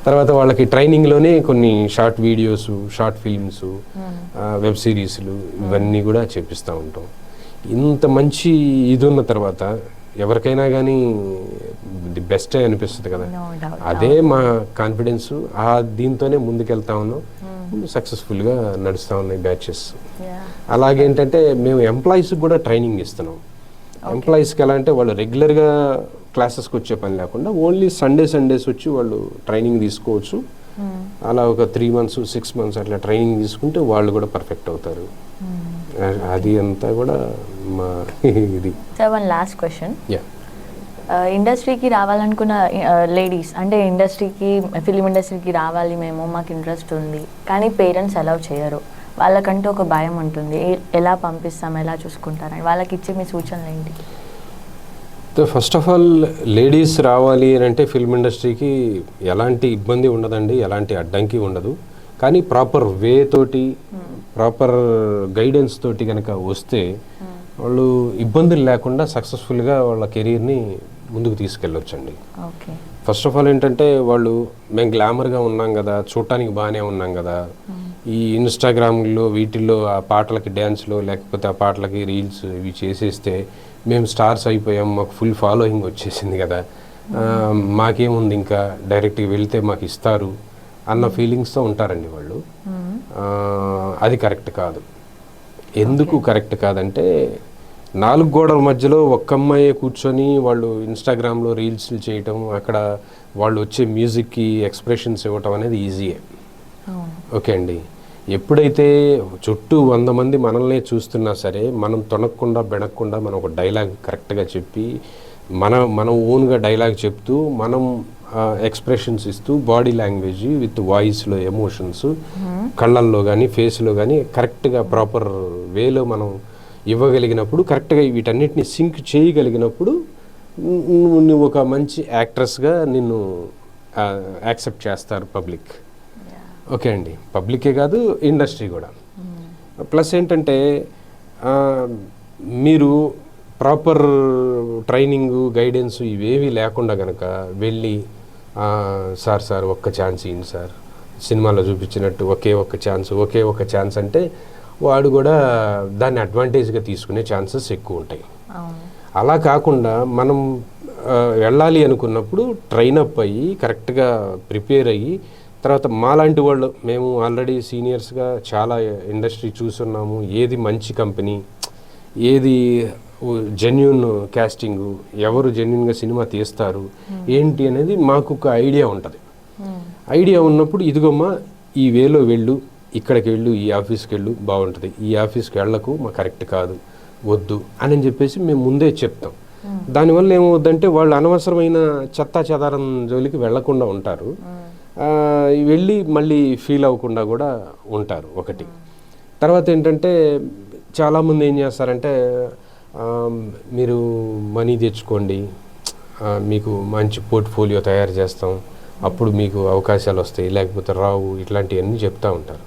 తర్వాత వాళ్ళకి ట్రైనింగ్లోనే కొన్ని short videos, short films, web సిరీస్లు, ఇవన్నీ కూడా చేపిస్తూ ఉంటాం. ఇంత మంచి ఇది ఉన్న తర్వాత ఎవరికైనా కానీ ది బెస్టే అనిపిస్తుంది కదా. అదే మా కాన్ఫిడెన్స్. దీంతోనే ముందుకెళ్తా ఉన్నాం, సక్సెస్ఫుల్గా నడుస్తూ ఉన్నాయి బ్యాచెస్. అలాగేంటంటే మేము ఎంప్లాయీస్కి కూడా ట్రైనింగ్ ఇస్తున్నాం. ఎంప్లాయీస్కి ఎలా అంటే వాళ్ళు రెగ్యులర్గా క్లాసెస్కి వచ్చే పని లేకుండా ఓన్లీ సండేస్ వచ్చి వాళ్ళు ట్రైనింగ్ తీసుకోవచ్చు. అలా ఒక 3 months 6 months అట్లా ట్రైనింగ్ తీసుకుంటే వాళ్ళు కూడా పర్ఫెక్ట్ అవుతారు. అది అంతా కూడా మా ఇది. Sir, one last question. ఇండస్ట్రీకి రావాలనుకున్న లేడీస్, అంటే ఫిలిం ఇండస్ట్రీకి రావాలి మేము, మాకు ఇంట్రెస్ట్ ఉంది, కానీ పేరెంట్స్ అలౌ చేయరు, వాళ్ళకంటూ ఒక భయం ఉంటుంది, ఎలా పంపిస్తాం, ఎలా చూసుకుంటారని, వాళ్ళకి ఇచ్చే మీ సూచనలు ఏంటి? ఫస్ట్ ఆఫ్ ఆల్ లేడీస్ రావాలి అని అంటే ఫిల్మ్ ఇండస్ట్రీకి ఎలాంటి ఇబ్బంది ఉండదండి, ఎలాంటి అడ్డంకి ఉండదు. కానీ ప్రాపర్ వే తోటి, ప్రాపర్ గైడెన్స్ తోటి కనుక వస్తే వాళ్ళు ఇబ్బందులు లేకుండా సక్సెస్ఫుల్గా వాళ్ళ కెరీర్ని ముందుకు తీసుకెళ్ళొచ్చండి. ఫస్ట్ ఆఫ్ ఆల్ ఏంటంటే వాళ్ళు మేము గ్లామర్గా ఉన్నాం కదా, చూడటానికి బాగానే ఉన్నాం కదా, ఈ ఇన్స్టాగ్రామ్లో వీటిల్లో ఆ పాటలకి డ్యాన్స్లో లేకపోతే ఆ పాటలకి రీల్స్ ఇవి చేసేస్తే మేము స్టార్స్ అయిపోయాం, మాకు ఫుల్ ఫాలోయింగ్ వచ్చేసింది కదా, మాకేముంది ఇంకా డైరెక్ట్గా వెళ్తే మాకు ఇస్తారు అన్న ఫీలింగ్స్తో ఉంటారండి వాళ్ళు. అది కరెక్ట్ కాదు. ఎందుకు కరెక్ట్ కాదంటే 4 గోడల మధ్యలో ఒక్క అమ్మాయి కూర్చొని వాళ్ళు ఇన్స్టాగ్రామ్లో రీల్స్లు చేయటం, అక్కడ వాళ్ళు వచ్చే మ్యూజిక్కి ఎక్స్ప్రెషన్స్ ఇవ్వటం అనేది ఈజీయే. ఓకే అండి. ఎప్పుడైతే చుట్టూ 100 మంది మనల్నే చూస్తున్నా సరే మనం తొనక్కుండా బెనక్కుండా మనం ఒక డైలాగ్ కరెక్ట్గా చెప్పి మనం ఓన్గా డైలాగ్ చెప్తూ మనం ఎక్స్ప్రెషన్స్ ఇస్తూ బాడీ లాంగ్వేజ్ విత్ వాయిస్లో ఎమోషన్స్ కళ్ళల్లో కానీ ఫేస్లో కానీ కరెక్ట్గా ప్రాపర్ వేలో మనం ఇవ్వగలిగినప్పుడు, కరెక్ట్గా వీటన్నిటిని సింక్ చేయగలిగినప్పుడు నువ్వు ఒక మంచి యాక్ట్రెస్గా నిన్ను యాక్సెప్ట్ చేస్తారు పబ్లిక్. ఓకే అండి. పబ్లికే కాదు, ఇండస్ట్రీ కూడా. ప్లస్ ఏంటంటే మీరు ప్రాపర్ ట్రైనింగ్ గైడెన్స్ ఇవేవి లేకుండా కనుక వెళ్ళి సార్ ఒక్క ఛాన్స్ ఇవ్వండి సార్, సినిమాలో చూపించినట్టు ఒకే ఒక్క ఛాన్స్ అంటే వాడు కూడా దాన్ని అడ్వాంటేజ్గా తీసుకునే ఛాన్సెస్ ఎక్కువ ఉంటాయి. అలా కాకుండా మనం వెళ్ళాలి అనుకున్నప్పుడు ట్రైనప్ అయ్యి కరెక్ట్గా ప్రిపేర్ అయ్యి, తర్వాత మాలాంటి వాళ్ళు మేము ఆల్రెడీ సీనియర్స్గా చాలా ఇండస్ట్రీ చూస్తున్నాము, ఏది మంచి కంపెనీ, ఏది జెన్యున్ క్యాస్టింగు, ఎవరు జెన్యున్గా సినిమా తీస్తారు ఏంటి అనేది మాకు ఒక ఐడియా ఉంటుంది. ఐడియా ఉన్నప్పుడు ఇదిగోమ్మా ఈ వేలో వెళ్ళు, ఇక్కడికి వెళ్ళు, ఈ ఆఫీస్కి వెళ్ళు బాగుంటుంది, ఈ ఆఫీస్కి వెళ్ళకు మా కరెక్ట్ కాదు వద్దు అని చెప్పేసి మేము ముందే చెప్తాం. దానివల్ల ఏమవుద్దంటే వాళ్ళు అనవసరమైన చెత్తా చెదారం జోలికి వెళ్లకుండా ఉంటారు, వెళ్ళి మళ్ళీ ఫీల్ అవ్వకుండా కూడా ఉంటారు ఒకటి. తర్వాత ఏంటంటే చాలామంది ఏం చేస్తారంటే మీరు మనీ తెచ్చుకోండి, మీకు మంచి పోర్ట్ఫోలియో తయారు చేస్తాం, అప్పుడు మీకు అవకాశాలు వస్తాయి, లేకపోతే రావు, ఇట్లాంటివన్నీ చెప్తూ ఉంటారు.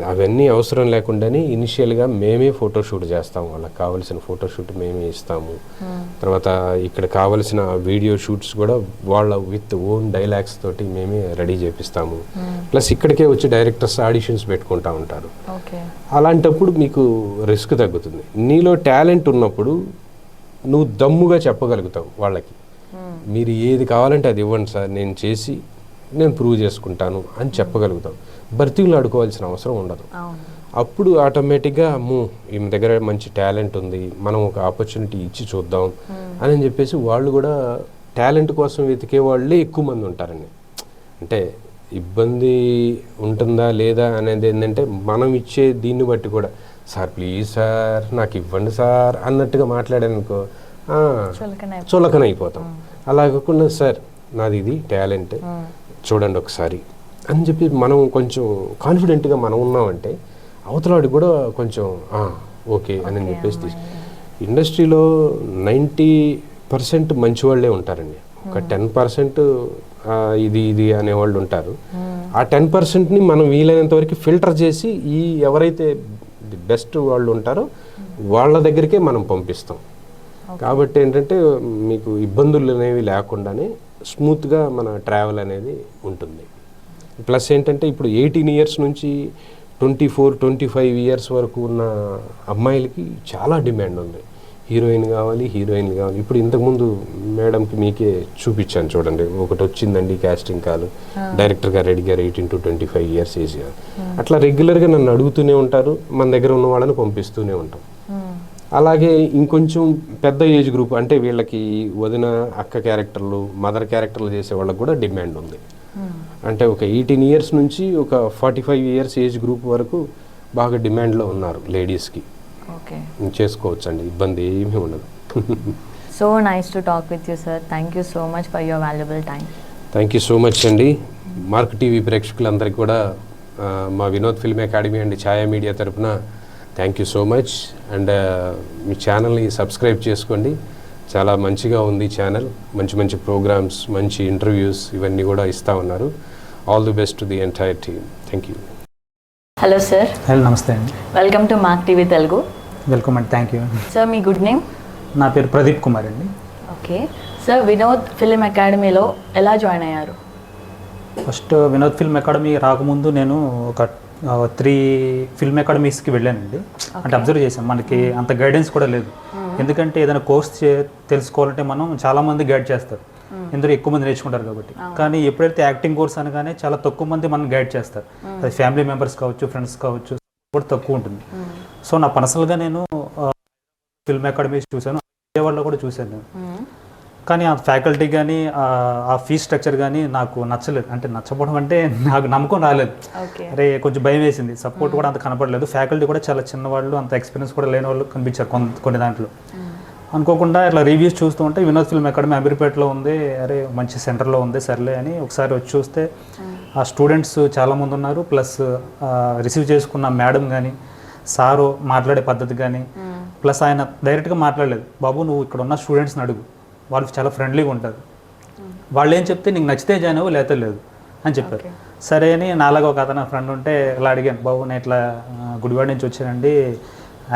అవన్నీ అవసరం లేకుండానే ఇనిషియల్గా మేమే ఫోటోషూట్ చేస్తాం, వాళ్ళకి కావాల్సిన ఫోటోషూట్ మేమే ఇస్తాము. తర్వాత ఇక్కడ కావలసిన వీడియో షూట్స్ కూడా వాళ్ళ విత్ ఓన్ డైలాగ్స్ తోటి మేమే రెడీ చేపిస్తాము. ప్లస్ ఇక్కడికే వచ్చి డైరెక్టర్స్ ఆడిషన్స్ పెట్టుకుంటూ ఉంటారు. అలాంటప్పుడు మీకు రిస్క్ తగ్గుతుంది. నీలో టాలెంట్ ఉన్నప్పుడు నువ్వు దమ్ముగా చెప్పగలుగుతావు వాళ్ళకి, మీరు ఏది కావాలంటే అది ఇవ్వండి సార్, నేను ప్రూవ్ చేసుకుంటాను అని చెప్పగలుగుతాం. భర్తీలు ఆడుకోవాల్సిన అవసరం ఉండదు. అప్పుడు ఆటోమేటిక్గా ఈమె దగ్గర మంచి టాలెంట్ ఉంది, మనం ఒక ఆపర్చునిటీ ఇచ్చి చూద్దాం అని చెప్పేసి వాళ్ళు కూడా టాలెంట్ కోసం వెతికే వాళ్ళే ఎక్కువ మంది ఉంటారండి. అంటే ఇబ్బంది ఉంటుందా లేదా అనేది ఏంటంటే మనం ఇచ్చే దీన్ని బట్టి కూడా, సార్ ప్లీజ్ సార్ నాకు ఇవ్వండి సార్ అన్నట్టుగా మాట్లాడానుకో చులకన అయిపోతాం. అలా కాకుండా సార్ నాది ఇది టాలెంట్ చూడండి ఒకసారి అని చెప్పి మనం కొంచెం కాన్ఫిడెంట్గా మనం ఉన్నామంటే అవతలాడికి కూడా కొంచెం ఓకే అని చెప్పేసి. ఇండస్ట్రీలో 90% మంచి వాళ్ళే ఉంటారండి, ఒక 10% ఇది అనేవాళ్ళు ఉంటారు. ఆ 10%ని మనం వీలైనంత వరకు ఫిల్టర్ చేసి ఎవరైతే బెస్ట్ వాళ్ళు ఉంటారో వాళ్ళ దగ్గరికే మనం పంపిస్తాం. కాబట్టి ఏంటంటే మీకు ఇబ్బందులు అనేవి లేకుండానే స్మూత్గా మన ట్రావెల్ అనేది ఉంటుంది. ప్లస్ ఏంటంటే ఇప్పుడు 18 years నుంచి 24-25 years వరకు ఉన్న అమ్మాయిలకి చాలా డిమాండ్ ఉంది. హీరోయిన్లు కావాలి. ఇప్పుడు ఇంతకుముందు మేడంకి మీకే చూపించాను చూడండి, ఒకటి వచ్చిందండి క్యాస్టింగ్ కాల్, డైరెక్టర్ గారు అడిగారు 18 to 25 years ఏజ్. అట్లా రెగ్యులర్గా నన్ను అడుగుతూనే ఉంటారు, మన దగ్గర ఉన్న వాళ్ళని పంపిస్తూనే ఉంటాం. అలాగే ఇంకొంచెం పెద్ద ఏజ్ గ్రూప్ అంటే వీళ్ళకి వదిన అక్క క్యారెక్టర్లు, మదర్ క్యారెక్టర్లు చేసే వాళ్ళకి కూడా డిమాండ్ ఉంది. అంటే ఒక 18 years నుంచి ఒక 45 years ఏజ్ గ్రూప్ వరకు బాగా డిమాండ్లో ఉన్నారు లేడీస్కి. చేసుకోవచ్చు అండి, ఇబ్బంది ఏమీ ఉండదు. So nice to talk with you sir. Thank you so much for your valuable time. Thank you so much అండి. మార్క్ టీవీ ప్రేక్షకులందరికీ కూడా మా Vinod Film Academy and Chaya Media తరఫున thank you so much. And మీ ఛానల్ని సబ్స్క్రైబ్ చేసుకోండి, చాలా మంచిగా ఉంది ఛానల్, మంచి ప్రోగ్రామ్స్, మంచి ఇంటర్వ్యూస్ ఇవన్నీ కూడా ఇస్తూ ఉన్నారు. All the best to the entire team. Thank you. Hello sir. Hello, నమస్తే అండి. Welcome to Mark TV Telugu. Welcome అండి, థ్యాంక్ యూ. సార్ మీ గుడ్ నేమ్? నా పేరు ప్రదీప్ కుమార్ అండి. ఓకే సార్, వినోద్ ఫిల్మ్ అకాడమీలో ఎలా జాయిన్ అయ్యారు? ఫస్ట్ వినోద్ ఫిల్మ్ అకాడమీ రాకముందు నేను ఒక 3 ఫిల్మ్ అకాడమీస్కి వెళ్ళానండి. అంటే అబ్జర్వ్ చేశాను, మనకి అంత గైడెన్స్ కూడా లేదు. ఎందుకంటే ఏదైనా కోర్స్ తెలుసుకోవాలంటే మనం చాలామంది గైడ్ చేస్తారు, ఇందులో ఎక్కువ మంది నేర్చుకుంటారు కాబట్టి. కానీ ఎప్పుడైతే యాక్టింగ్ కోర్స్ అనగానే చాలా తక్కువ మంది మనం గైడ్ చేస్తారు. అది ఫ్యామిలీ మెంబర్స్ కావచ్చు, ఫ్రెండ్స్ కావచ్చు, కూడా తక్కువ ఉంటుంది. సో నా పర్సనల్గా నేను ఫిల్మ్ అకాడమీ చూశాను, విజయవాడలో కూడా చూశాను నేను. కానీ ఆ ఫ్యాకల్టీ కానీ ఆ ఫీ స్ట్రక్చర్ కానీ నాకు నచ్చలేదు. అంటే నచ్చకపోవడం అంటే నాకు నమ్మకం రాలేదు. అరే కొంచెం భయం వేసింది, సపోర్ట్ కూడా అంత కనపడలేదు. ఫ్యాకల్టీ కూడా చాలా చిన్నవాళ్ళు, అంత ఎక్స్పీరియన్స్ కూడా లేని వాళ్ళు కనిపించారు కొన్ని దాంట్లో. అనుకోకుండా ఇట్లా రివ్యూస్ చూస్తూ ఉంటే వినోద్ ఫిల్మ్ అకాడమీ అమీర్పేటలో ఉంది, అరే మంచి సెంటర్లో ఉంది, సర్లే అని ఒకసారి వచ్చి చూస్తే ఆ స్టూడెంట్స్ చాలామంది ఉన్నారు. ప్లస్ రిసీవ్ చేసుకున్న మేడం కానీ సారు మాట్లాడే పద్ధతి కానీ, ప్లస్ ఆయన డైరెక్ట్గా మాట్లాడలేదు, బాబు నువ్వు ఇక్కడ ఉన్న స్టూడెంట్స్ని అడుగు, వాళ్ళు చాలా ఫ్రెండ్లీగా ఉంటారు, వాళ్ళు ఏం చెప్తే నీకు నచ్చితే జాయిన్ అవ్వు లేకపోతే లేదు అని చెప్పారు. సరే అని నాలాగా ఒక అతను ఫ్రెండ్ ఉంటే ఇలా అడిగాను, బాబు నేను ఇట్లా గుడివాడ నుంచి వచ్చానండి,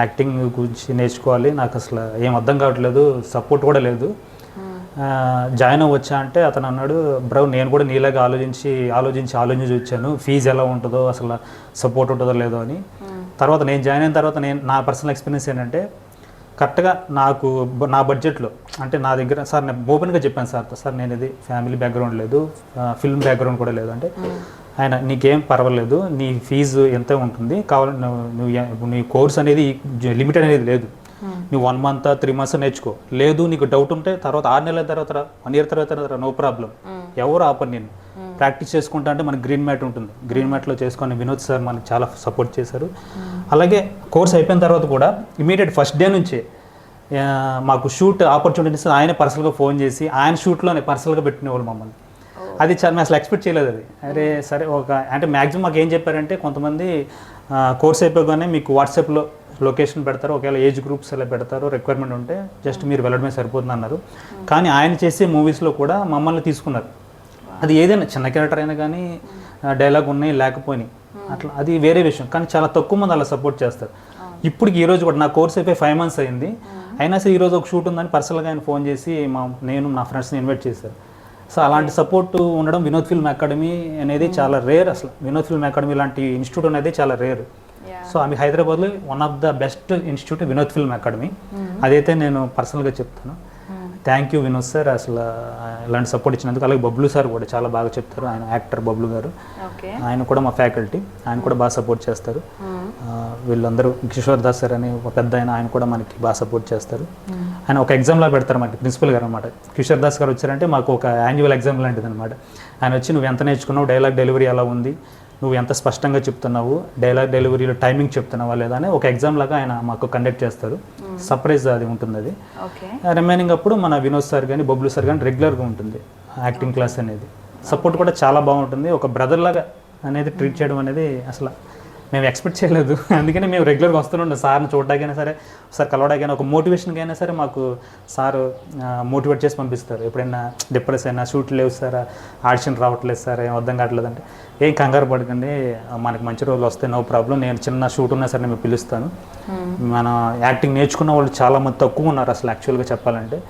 యాక్టింగ్ గురించి నేర్చుకోవాలి, నాకు అసలు ఏం అర్థం కావట్లేదు, సపోర్ట్ కూడా లేదు, జాయిన్ అవ్వచ్చా అంటే అతను అన్నాడు, బ్రో నేను కూడా నీలాగా ఆలోచించి వచ్చాను, ఫీజు ఎలా ఉంటుందో అసలు సపోర్ట్ ఉంటుందో లేదో అని. తర్వాత నేను జాయిన్ అయిన తర్వాత నా పర్సనల్ ఎక్స్పీరియన్స్ ఏంటంటే కరెక్ట్గా నాకు నా బడ్జెట్లో, అంటే నా దగ్గర సార్ నేను ఓపెన్గా చెప్పాను సార్ నేను ఇది ఫ్యామిలీ బ్యాక్గ్రౌండ్ లేదు, ఫిల్మ్ బ్యాక్గ్రౌండ్ కూడా లేదు అంటే ఆయన నీకేం పర్వాలేదు, నీ ఫీజు ఎంత ఉంటుంది కావాలి, నువ్వు నీ కోర్స్ అనేది లిమిట్ అనేది లేదు, నువ్వు 1 month 3 months నేర్చుకో, లేదు నీకు డౌట్ ఉంటే తర్వాత 6 నెలల తర్వాత 1 year తర్వాత నో ప్రాబ్లం, ఎవరు ఆపరు, నేను ప్రాక్టీస్ చేసుకుంటా అంటే మనకి గ్రీన్ మ్యాట్ ఉంటుంది, గ్రీన్ మ్యాట్లో చేసుకొని వినోద్ సార్ మనకి చాలా సపోర్ట్ చేశారు. అలాగే కోర్స్ అయిపోయిన తర్వాత కూడా ఇమీడియట్ ఫస్ట్ డే నుంచే మాకు షూట్ ఆపర్చునిటీస్ ఆయనే పర్సనల్గా ఫోన్ చేసి ఆయన షూట్లోనే పర్సనల్గా పెట్టినవాళ్ళు మమ్మల్ని. అది చాలా మేము అసలు ఎక్స్పెక్ట్ చేయలేదు. అది అరే సరే అంటే మ్యాక్సిమం మాకు ఏం చెప్పారంటే కొంతమంది కోర్స్ అయిపోగానే మీకు వాట్సాప్లో లొకేషన్ పెడతారు, ఒకవేళ ఏజ్ గ్రూప్స్ అలా పెడతారు, రిక్వైర్మెంట్ ఉంటే జస్ట్ మీరు వెళ్ళడమే సరిపోతుంది అన్నారు. కానీ ఆయన చేసే మూవీస్లో కూడా మమ్మల్ని తీసుకున్నారు. అది ఏదైనా చిన్న క్యారెక్టర్ అయినా కానీ డైలాగ్ ఉన్నాయి లేకపోయినాయి అట్లా అది వేరే విషయం, కానీ చాలా తక్కువ మంది అలా సపోర్ట్ చేస్తారు. ఇప్పటికి ఈరోజు కూడా నా కోర్స్ అయిపోయి 5 months అయింది, అయినా సరే ఈరోజు ఒక షూట్ ఉందని పర్సనల్గా ఆయన ఫోన్ చేసి నేను నా ఫ్రెండ్స్ని ఇన్వైట్ చేశారు. సో అలాంటి సపోర్ట్ ఉండడం వినోద్ ఫిల్మ్ అకాడమీ అనేది చాలా రేర్. అసలు వినోద్ ఫిల్మ్ అకాడమీ లాంటి ఇన్స్టిట్యూట్ అనేది చాలా రేర్. సో ఆమె హైదరాబాద్లో one of the best institute Vinod Film academy. అదైతే నేను పర్సనల్గా చెప్తాను. థ్యాంక్ యూ వినోద్ సార్, అసలు ఇలాంటి సపోర్ట్ ఇచ్చినందుకు. అలాగే బబ్లు సార్ కూడా చాలా బాగా చెప్తారు, ఆయన యాక్టర్ బబ్లు గారు, ఆయన కూడా మా ఫ్యాకల్టీ, ఆయన కూడా బాగా సపోర్ట్ చేస్తారు. వీళ్ళందరూ కిషోర్ దాస్ సార్ అని ఒక పెద్ద ఆయన కూడా మనకి బాగా సపోర్ట్ చేస్తారు. ఆయన ఒక ఎగ్జామ్లా పెడతారు మనకి ప్రిన్సిపల్ గారు అనమాట. కిషోర్ దాస్ గారు వచ్చారంటే మాకు ఒక యాన్యువల్ ఎగ్జామ్ లాంటిది అనమాట. ఆయన వచ్చి నువ్వు ఎంత నేర్చుకున్నావు, డైలాగ్ డెలివరీ ఎలా ఉంది, నువ్వు ఎంత స్పష్టంగా చెప్తున్నావు, డైలాగ్ డెలివరీలో టైమింగ్ చెప్తున్నావా లేదా అని ఒక ఎగ్జామ్ లాగా ఆయన మాకు కండక్ట్ చేస్తారు. సర్ప్రైజ్ అది ఉంటుంది. అది రిమైనింగ్ అప్పుడు మన వినోద్ సార్ కానీ బబ్లు సార్ కానీ రెగ్యులర్గా ఉంటుంది యాక్టింగ్ క్లాస్ అనేది. సపోర్ట్ కూడా చాలా బాగుంటుంది. ఒక బ్రదర్ లాగా అనేది ట్రీట్ చేయడం అనేది అసలు మేము ఎక్స్పెక్ట్ చేయలేదు. అందుకని మేము రెగ్యులర్గా వస్తుండే సార్ని చూడడానికైనా సరే, సార్ కలవడానికైనా, ఒక మోటివేషన్కి అయినా సరే మాకు సార్ మోటివేట్ చేసి పంపిస్తారు. ఎప్పుడైనా డిప్రెస్ అయినా, షూట్ లేవు సార్, ఆడిషన్ రావట్లేదు సార్, ఏం అర్థం కావట్లేదు అంటే ఏం కంగారు పడకండి, మనకి మంచి రోజులు వస్తే నో ప్రాబ్లం, నేను చిన్న షూట్ ఉన్నా సరే నేను పిలుస్తాను. మన యాక్టింగ్ నేర్చుకున్న వాళ్ళు చాలామంది తక్కువ ఉన్నారు అసలు యాక్చువల్గా చెప్పాలంటే.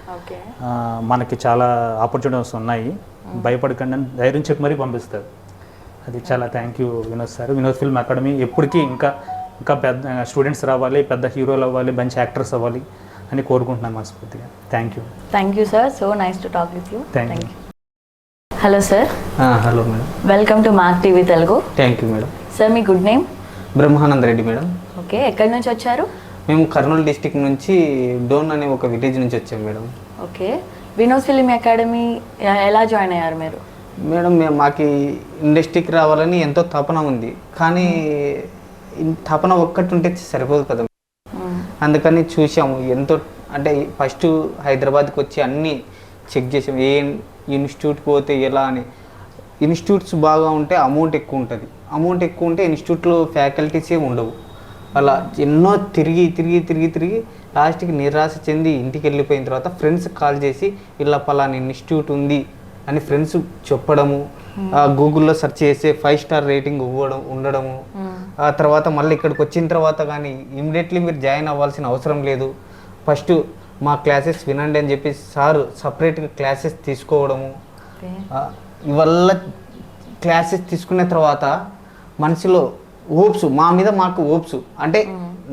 మనకి చాలా ఆపర్చునిటీస్ ఉన్నాయి, భయపడకండి అని ధైర్యం చెప్పి మరీ పంపిస్తారు. అది చాలా thank you Vinod sir. Vinod Film academy ఎప్పటికీ ఇంకా పెద్ద స్టూడెంట్స్ రావాలి, పెద్ద హీరోలు అవ్వాలి, మంచి యాక్టర్స్ అవ్వాలి అని కోరుకుంటున్నాను మనస్ఫూర్తిగా. Thank you sir. So nice to talk with you. Thank you. Hello sir. Hello madam. Welcome to mock TV Telugu. Thank you madam. Sir మీ good name? Brahmananda Reddy madam. Okay, ఎక్కడి నుంచి వచ్చారు? మేము కర్నూలు డిస్టిక్ నుంచి డోన్ అనే ఒక విలేజ్ నుంచి వచ్చాము madam. Okay, Vinod Film academy ఎలా జాయిన్ అయ్యారు మీరు? మేడం మాకు ఇండస్ట్రీకి రావాలని ఎంతో తపన ఉంది, కానీ తపన ఒక్కటి ఉంటే సరిపోదు కదా. అందుకని చూసాము ఎంతో, అంటే ఫస్ట్ హైదరాబాద్కి వచ్చి అన్నీ చెక్ చేసాము, ఏ ఇన్స్టిట్యూట్కి పోతే ఎలా అని. ఇన్స్టిట్యూట్స్ బాగా ఉంటే అమౌంట్ ఎక్కువ ఉంటుంది, అమౌంట్ ఎక్కువ ఉంటే ఇన్స్టిట్యూట్లో ఫ్యాకల్టీసే ఉండవు. అలా ఎన్నో తిరిగి లాస్ట్కి నిరాశ చెంది ఇంటికి వెళ్ళిపోయిన తర్వాత ఫ్రెండ్స్ కాల్ చేసి ఇలా పలానా ఇన్స్టిట్యూట్ ఉంది అని ఫ్రెండ్స్ చెప్పడము, గూగుల్లో సెర్చ్ చేసి 5 star రేటింగ్ ఉండడము. ఆ తర్వాత మళ్ళీ ఇక్కడికి వచ్చిన తర్వాత కానీ ఇమ్మీడియట్లీ మీరు జాయిన్ అవ్వాల్సిన అవసరం లేదు, ఫస్ట్ మా క్లాసెస్ వినండి అని చెప్పి సార్ సపరేట్గా క్లాసెస్ తీసుకోవడము. ఇవల్ల క్లాసెస్ తీసుకున్న తర్వాత మనసులో హోప్స్, మా మీద మాకు హోప్స్. అంటే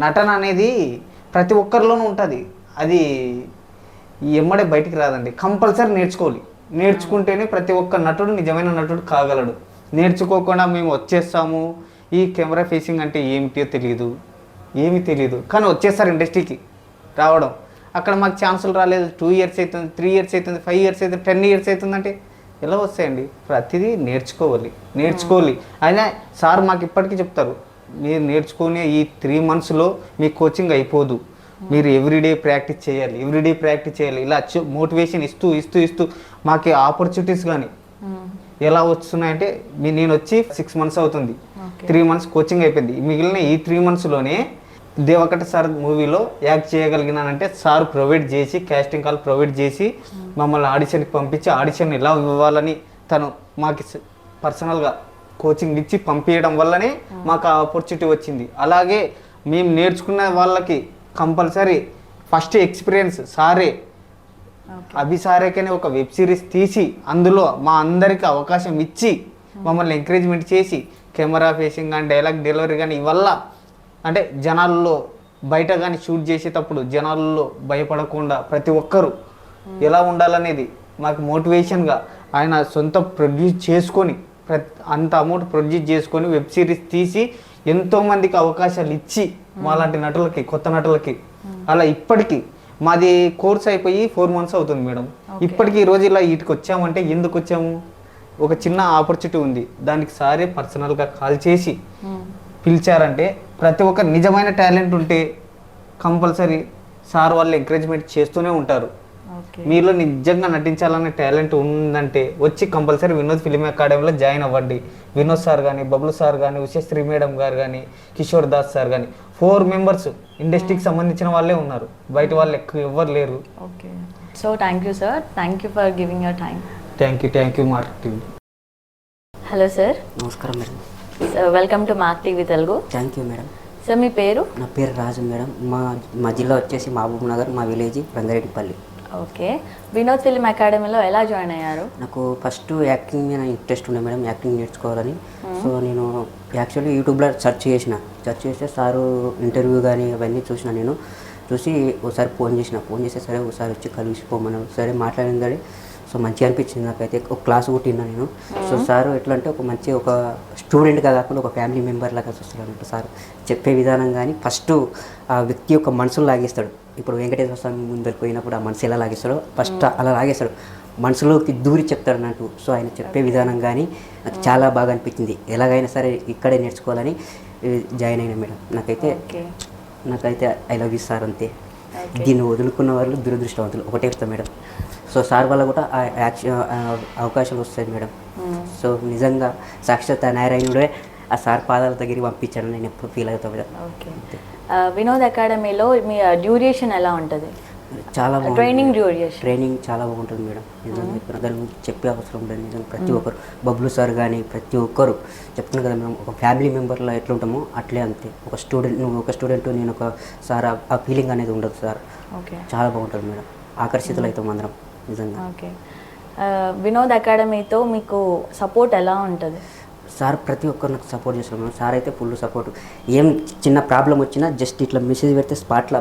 నటన అనేది ప్రతి ఒక్కరిలోనూ ఉంటుంది, అది ఎమ్మడే బయటికి రాదండి, కంపల్సరీ నేర్చుకోవాలి. నేర్చుకుంటేనే ప్రతి ఒక్క నటుడు నిజమైన నటుడు కాగలడు. నేర్చుకోకుండా మేము వచ్చేస్తాము, ఈ కెమెరా ఫేసింగ్ అంటే ఏమిటో తెలియదు, కానీ వచ్చేస్తారు ఇండస్ట్రీకి. రావడం. అక్కడ మాకు ఛాన్సులు రాలేదు, 2 ఇయర్స్ అవుతుంది, 3 ఇయర్స్ అవుతుంది, 5 ఇయర్స్ అవుతుంది, 10 ఇయర్స్ అవుతుందంటే ఎలా వస్తాయండి? ప్రతిదీ నేర్చుకోవాలి. అయినా సార్ మాకు ఇప్పటికీ చెప్తారు, మీరు నేర్చుకునే ఈ 3 monthsలో మీ కోచింగ్ అయిపోదు, మీరు ఎవ్రీడే ప్రాక్టీస్ చేయాలి. ఇలా మోటివేషన్ ఇస్తూ మాకు ఆపర్చునిటీస్ కానీ ఎలా వస్తున్నాయంటే నేను వచ్చి 6 months అవుతుంది, 3 months కోచింగ్ అయిపోయింది. మిగిలిన ఈ 3 monthsలోనే దేవకట సార్ మూవీలో యాక్ట్ చేయగలిగినానంటే సార్ క్యాస్టింగ్ కాల్ ప్రొవైడ్ చేసి మమ్మల్ని ఆడిషన్కి పంపించి ఆడిషన్ ఎలా ఇవ్వాలని తను మాకు పర్సనల్గా కోచింగ్ ఇచ్చి పంపించడం వల్లనే మాకు ఆ ఆపర్చునిటీ వచ్చింది. అలాగే మేము నేర్చుకున్న వాళ్ళకి కంపల్సరీ ఫస్ట్ ఎక్స్పీరియన్స్ సారే, అభిసారేకనే ఒక వెబ్ సిరీస్ తీసి అందులో మా అందరికి అవకాశం ఇచ్చి మమ్మల్ని ఎంకరేజ్మెంట్ చేసి కెమెరా ఫేసింగ్ కానీ డైలాగ్ డెలివరీ కానీ ఇవల్ల అంటే జనాల్లో బయట కానీ షూట్ చేసేటప్పుడు జనాల్లో భయపడకుండా ప్రతి ఒక్కరు ఎలా ఉండాలనేది మాకు మోటివేషన్గా ఆయన సొంత ప్రొడ్యూస్ చేసుకొని అంత అమౌంట్ ప్రొడ్యూస్ చేసుకొని వెబ్ సిరీస్ తీసి ఎంతోమందికి అవకాశాలు ఇచ్చి మాలాంటి నటులకి, కొత్త నటులకి అలా ఇప్పటికీ మాది కోర్స్ అయిపోయి 4 months అవుతుంది మేడం. ఇప్పటికీ ఈ రోజు ఇలా వీటికి వచ్చామంటే ఎందుకు వచ్చాము? ఒక చిన్న ఆపర్చునిటీ ఉంది, దానికి సారే పర్సనల్గా కాల్ చేసి పిలిచారంటే ప్రతి ఒక్క నిజమైన టాలెంట్ ఉంటే కంపల్సరీ సార్ వాళ్ళు ఎంకరేజ్మెంట్ చేస్తూనే ఉంటారు. మీలో నిజంగా నటించాలనే టాలెంట్ ఉందంటే వచ్చి కంపల్సరీ వినోద్ ఫిలిం అకాడమీలో జాయిన్ అవ్వండి. వినోద్ సార్ కానీ, బబ్లు సార్ కానీ, ఉషశ్రీ మేడం గారు కానీ, కిషోర్ దాస్ సార్ కానీ 4 members ఇండస్ట్రీకి సంబంధించిన వాళ్ళే ఉన్నారు, బయట వాళ్ళు ఎక్కువ ఎవ్వరు లేరు. Okay, so thank you sir, thank you for giving your time. Thank you Mark TV. Hello sir. నమస్కారం madam. Sir welcome to Mark TV Telugu. Thank you madam. Sir మీ పేరు? నా పేరు రాజు మేడం. మా జిల్లా వచ్చేసి మహబూబ్ నగర్, మా village Rangareddypalli. Okay, Vinod film అకాడమీలో ఎలా జాయిన్ అయ్యారు? నాకు ఫస్ట్ యాక్టింగ్ మీద ఇంట్రెస్ట్ ఉండే మేడం, యాక్టింగ్ నేర్చుకోవాలని. సో నేను యాక్చువల్లీ యూట్యూబ్లో సెర్చ్ చేస్తే సారు ఇంటర్వ్యూ కానీ అవన్నీ చూసి ఒకసారి ఫోన్ చేస్తే సరే ఒకసారి వచ్చి కలిసిపోమని సరే మాట్లాడిందని. సో మంచిగా అనిపించింది నాకైతే. ఒక క్లాస్ కొట్టినా నేను. సో సారు ఎట్లా అంటే ఒక స్టూడెంట్గా కాకుండా ఒక ఫ్యామిలీ మెంబర్ లాగా చూస్తాడు అన్నట్టు. సార్ చెప్పే విధానం కానీ ఫస్ట్ ఆ వ్యక్తి యొక్క మనసును లాగేస్తాడు. ఇప్పుడు వెంకటేశ్వర స్వామి ముందరికి పోయినప్పుడు ఆ మనసు ఎలా లాగేస్తాడో ఫస్ట్ అలా లాగేస్తాడు, మనసులోకి దూరి చెప్తాడు అన్నట్టు. సో ఆయన చెప్పే విధానం కానీ నాకు చాలా బాగా అనిపించింది. ఎలాగైనా సరే ఇక్కడే నేర్చుకోవాలని జాయిన్ అయినా మేడం. నాకైతే ఐ లవ్ యూ సార్ అంతే. దీన్ని వదులుకున్న వాళ్ళు దురదృష్టవంతులు ఒకటే చెప్తాను మేడం. సో సార్ వల్ల కూడా అవకాశాలు వస్తాయి మేడం. సో నిజంగా సాక్షాత్ నారాయణుడే ఆ సార్ పాదాల దగ్గరికి పంపించాను నేను ఎప్పుడు ఫీల్ అవుతాను మేడం. ఓకే, వినోద్ అకాడమీలో మీ డ్యూరేషన్ ఎలా ఉంటుంది? చాలా బాగుంటుంది. ట్రైనింగ్ చాలా బాగుంటుంది మేడం. నిజంగా చెప్పిన దాని గురించి చెప్పే అవసరం లేదు. నిజంగా ప్రతి ఒక్కరు, బబ్లు సార్ కానీ ప్రతి ఒక్కరు చెప్తున్నాను కదా మేడం, ఒక ఫ్యామిలీ మెంబర్లో ఎట్లా ఉంటామో అట్లే అంతే. నువ్వు ఒక స్టూడెంట్, నేను ఒక సార్, ఆ ఫీలింగ్ అనేది ఉండదు సార్. చాలా బాగుంటుంది మేడం, ఆకర్షితులు అవుతాం అందరం నిజంగా. ఓకే, వినోద్ అకాడమీతో మీకు సపోర్ట్ ఎలా ఉంటుంది? సార్ ప్రతి ఒక్కరు నాకు సపోర్ట్ చేస్తారు మేడం. సార్ అయితే ఫుల్ సపోర్ట్. ఏం చిన్న ప్రాబ్లం వచ్చినా జస్ట్ ఇట్లా మెసేజ్ పెడితే స్పాట్లో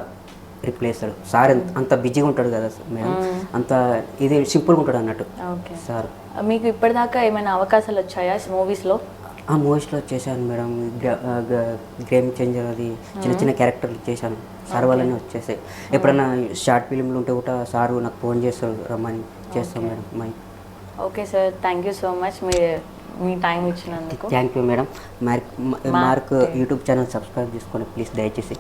రిప్లై చేస్తాడు. సార్ అంత బిజీగా ఉంటాడు కదా మేడం, అంత ఇది సింపుల్గా ఉంటాడు అన్నట్టు సార్. మీకు ఇప్పటిదాకా ఏమైనా అవకాశాలు వచ్చాయా మూవీస్లో? ఆ మూవీస్లో చేశాను మేడం. గేమ్ చేంజర్ అది చిన్న క్యారెక్టర్లు చేశాను. సార్ వాళ్ళని వచ్చేసాయి. ఎప్పుడైనా షార్ట్ ఫిలింలు ఉంటే కూడా సారు నాకు ఫోన్ చేస్తారు, రమ్మని చేస్తాం madam. Okay sir, thank you so much మీ టైం ఇచ్చినందుకు. Thank you madam. Mark YouTube channel subscribe చేసుకోండి ప్లీజ్ దయచేసి.